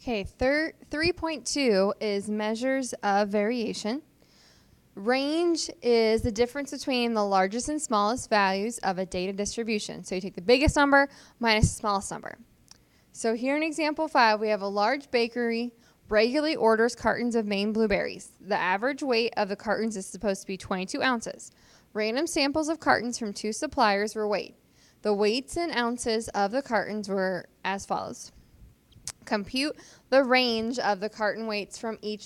Okay, 3.2 is measures of variation. Range is the difference between the largest and smallest values of a data distribution. So you take the biggest number minus the smallest number. So here in example 5, we have a large bakery regularly orders cartons of Maine blueberries. The average weight of the cartons is supposed to be 22 ounces. Random samples of cartons from 2 suppliers were weighed. The weights in ounces of the cartons were as follows. Compute the range of the carton weights from each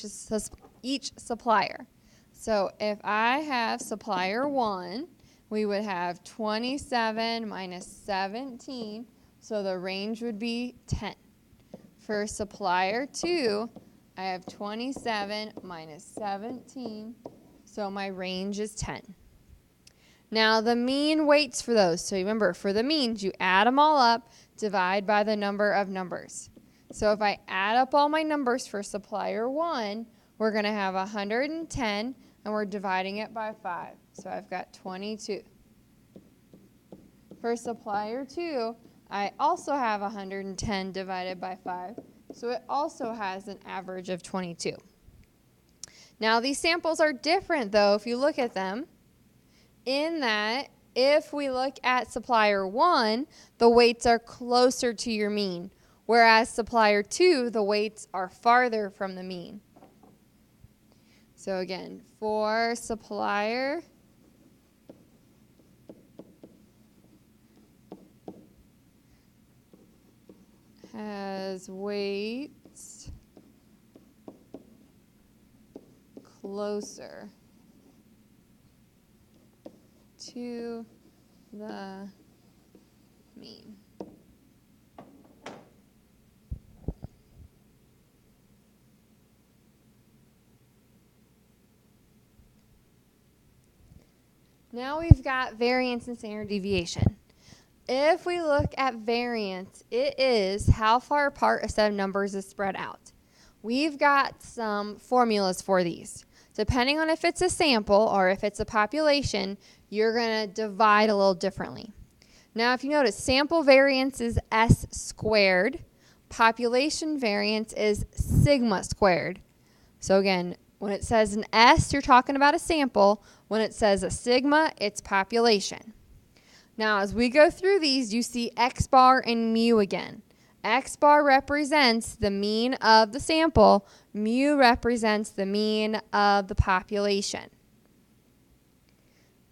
supplier. So if I have supplier 1, we would have 27 minus 17, so the range would be 10. For supplier 2, I have 27 minus 17, so my range is 10. Now the mean weights for those. So remember, for the means, you add them all up, divide by the number of numbers. So if I add up all my numbers for supplier 1, we're going to have 110, and we're dividing it by 5. So I've got 22. For supplier 2, I also have 110 divided by 5. So it also has an average of 22. Now these samples are different, though, if you look at them, in that if we look at supplier 1, the weights are closer to your mean, whereas supplier 2, the weights are farther from the mean. So again, for supplier has weights closer to the mean. Now we've got variance and standard deviation. If we look at variance, it is how far apart a set of numbers is spread out. We've got some formulas for these. Depending on if it's a sample or if it's a population, you're going to divide a little differently. Now, if you notice, sample variance is S squared. Population variance is sigma squared. So again, when it says an S, you're talking about a sample. When it says a sigma, it's population. Now, as we go through these, you see X bar and mu again. X bar represents the mean of the sample. Mu represents the mean of the population.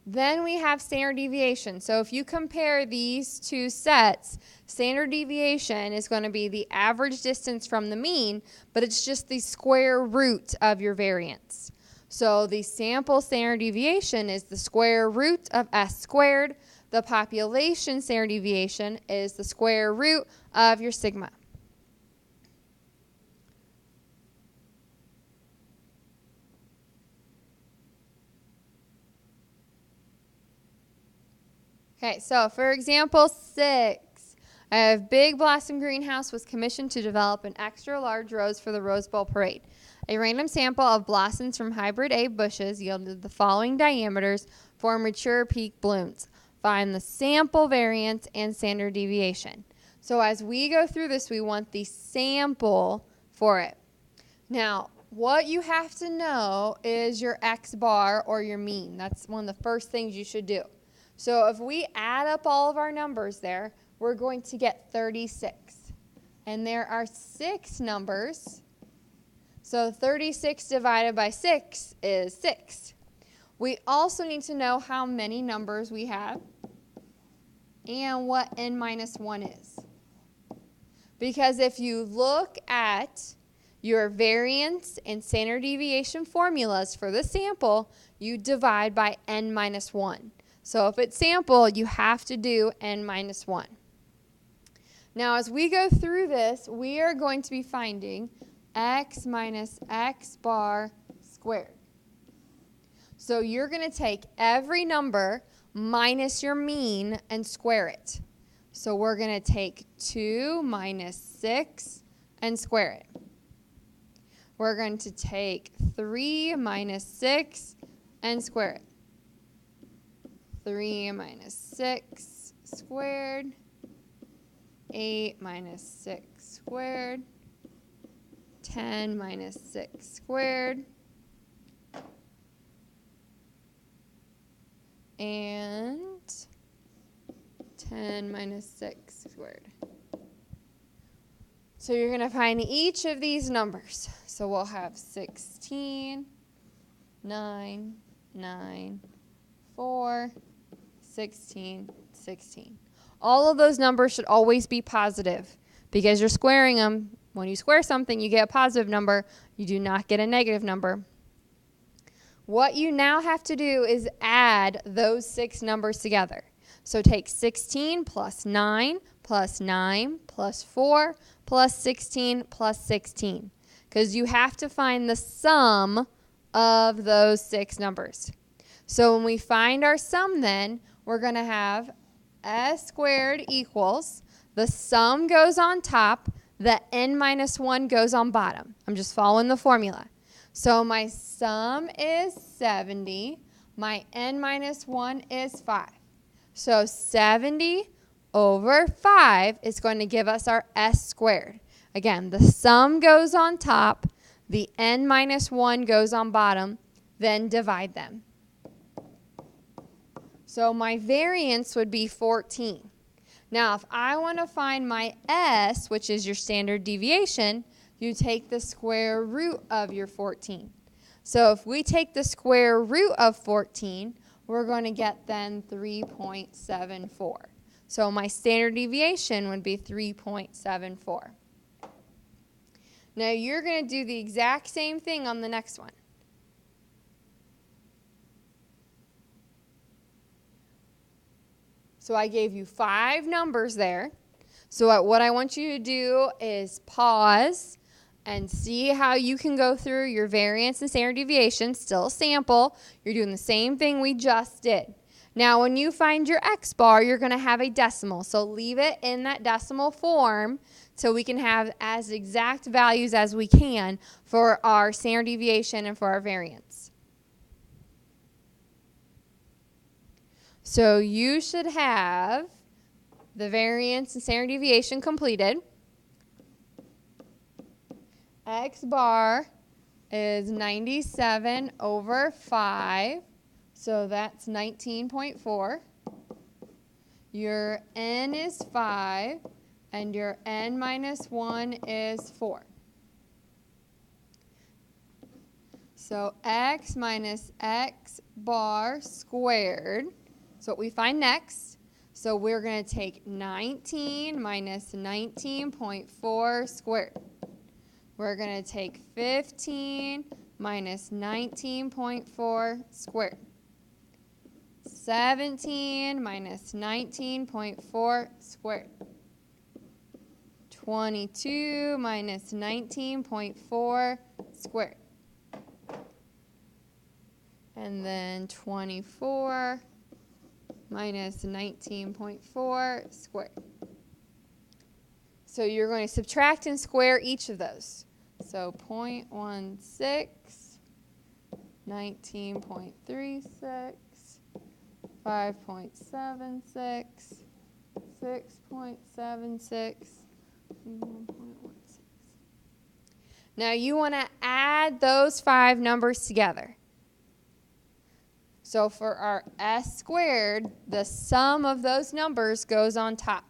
Then we have standard deviation. So if you compare these two sets, standard deviation is going to be the average distance from the mean, but it's just the square root of your variance. So the sample standard deviation is the square root of S squared. The population standard deviation is the square root of your sigma. Okay, so for example 6, I have Big Blossom Greenhouse was commissioned to develop an extra large rose for the Rose Bowl parade. A random sample of blossoms from hybrid A bushes yielded the following diameters for mature peak blooms. Find the sample variance and standard deviation. So as we go through this, we want the sample for it. Now, what you have to know is your X bar or your mean. That's one of the first things you should do. So if we add up all of our numbers there, we're going to get 36. And there are 6 numbers. So 36 divided by 6 is 6. We also need to know how many numbers we have and what n minus 1 is. Because if you look at your variance and standard deviation formulas for the sample, you divide by n minus 1. So if it's sample, you have to do n minus 1. Now as we go through this, we are going to be finding x minus x bar squared. So you're going to take every number minus your mean and square it. So we're going to take 2 minus 6 and square it. We're going to take 3 minus 6 and square it. 3 minus 6 squared. 8 minus 6 squared. 10 minus 6 squared, and 10 minus 6 squared. So you're going to find each of these numbers. So we'll have 16, 9, 9, 4, 16, 16. All of those numbers should always be positive because you're squaring them. When you square something, you get a positive number. You do not get a negative number. What you now have to do is add those 6 numbers together. So take 16 plus 9 plus 9 plus 4 plus 16 plus 16. Because you have to find the sum of those 6 numbers. So when we find our sum then, we're going to have s squared equals, the sum goes on top, the n minus 1 goes on bottom. I'm just following the formula. So my sum is 70. My n minus 1 is 5. So 70 over 5 is going to give us our s squared. Again, the sum goes on top, the n minus 1 goes on bottom, then divide them. So my variance would be 14. Now, if I want to find my s, which is your standard deviation, you take the square root of your 14. So if we take the square root of 14, we're going to get then 3.74. So my standard deviation would be 3.74. Now you're going to do the exact same thing on the next one. So I gave you 5 numbers there. So what I want you to do is pause and see how you can go through your variance and standard deviation. Still a sample. You're doing the same thing we just did. Now when you find your x bar, you're going to have a decimal. So leave it in that decimal form so we can have as exact values as we can for our standard deviation and for our variance. So you should have the variance and standard deviation completed. X bar is 97 over 5, so that's 19.4. Your n is 5, and your n minus 1 is 4. So x minus x bar squared is what we find next. So we're going to take 19 minus 19.4 squared. We're going to take 15 minus 19.4 squared. 17 minus 19.4 squared. 22 minus 19.4 squared. And then 24 minus 19.4 squared. So you're going to subtract and square each of those. So 0.16, 19.36, 5.76, 6.76, 1.16. Now you want to add those 5 numbers together. So for our s squared, the sum of those numbers goes on top.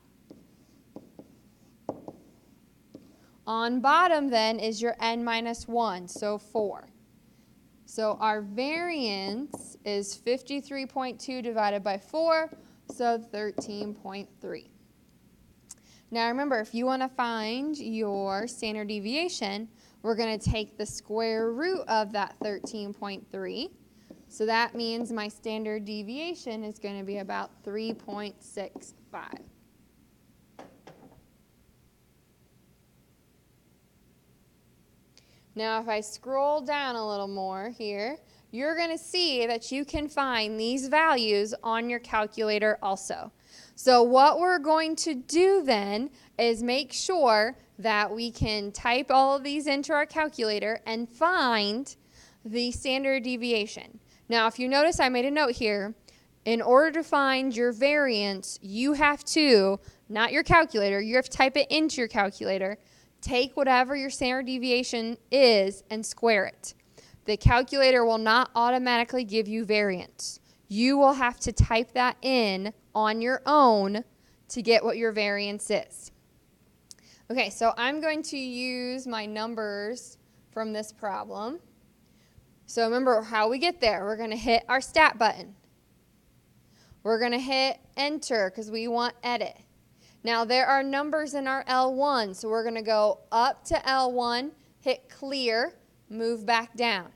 On bottom then is your n minus 1, so 4. So our variance is 53.2 divided by 4, so 13.3. Now remember, if you want to find your standard deviation, we're going to take the square root of that 13.3. So that means my standard deviation is going to be about 3.65. Now if I scroll down a little more here, you're going to see that you can find these values on your calculator also. So what we're going to do then is make sure that we can type all of these into our calculator and find the standard deviation. Now if you notice, I made a note here. In order to find your variance, you have to, not your calculator, you have to type it into your calculator, take whatever your standard deviation is and square it. The calculator will not automatically give you variance. You will have to type that in on your own to get what your variance is. Okay, so I'm going to use my numbers from this problem. So remember how we get there. We're going to hit our stat button. We're going to hit enter because we want edit. Now there are numbers in our L1, so we're going to go up to L1, hit clear, move back down.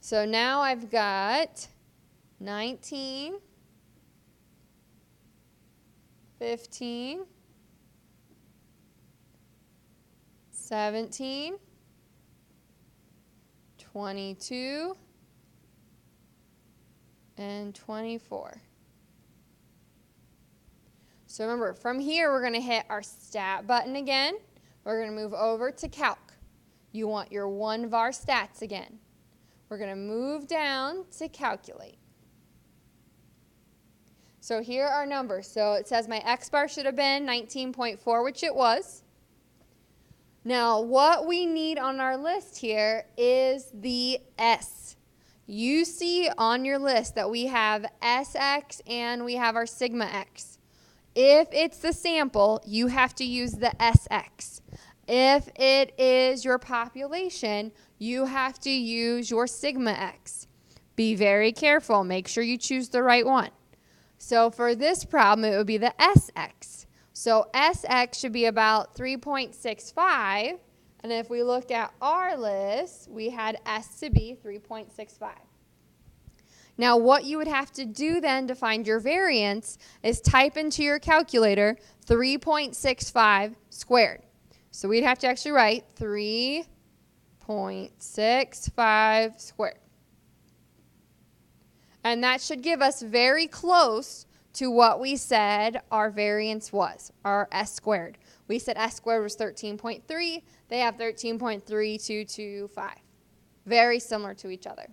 So now I've got 19, 15, 17, 22, and 24. So remember, from here we're going to hit our stat button again. We're going to move over to calc. You want your 1 var stats again. We're going to move down to calculate. So here are our numbers. So it says my x bar should have been 19.4, which it was. Now what we need on our list here is the S. You see on your list that we have SX and we have our sigma x. If it's the sample, you have to use the SX. If it is your population, you have to use your sigma x. Be very careful. Make sure you choose the right one. So for this problem, it would be the SX. So SX should be about 3.65. And if we looked at our list, we had S to be 3.65. Now what you would have to do then to find your variance is type into your calculator 3.65 squared. So we'd have to actually write 3.65 squared. And that should give us very close to what we said our variance was, our S squared. We said S squared was 13.3. They have 13.3225. Very similar to each other.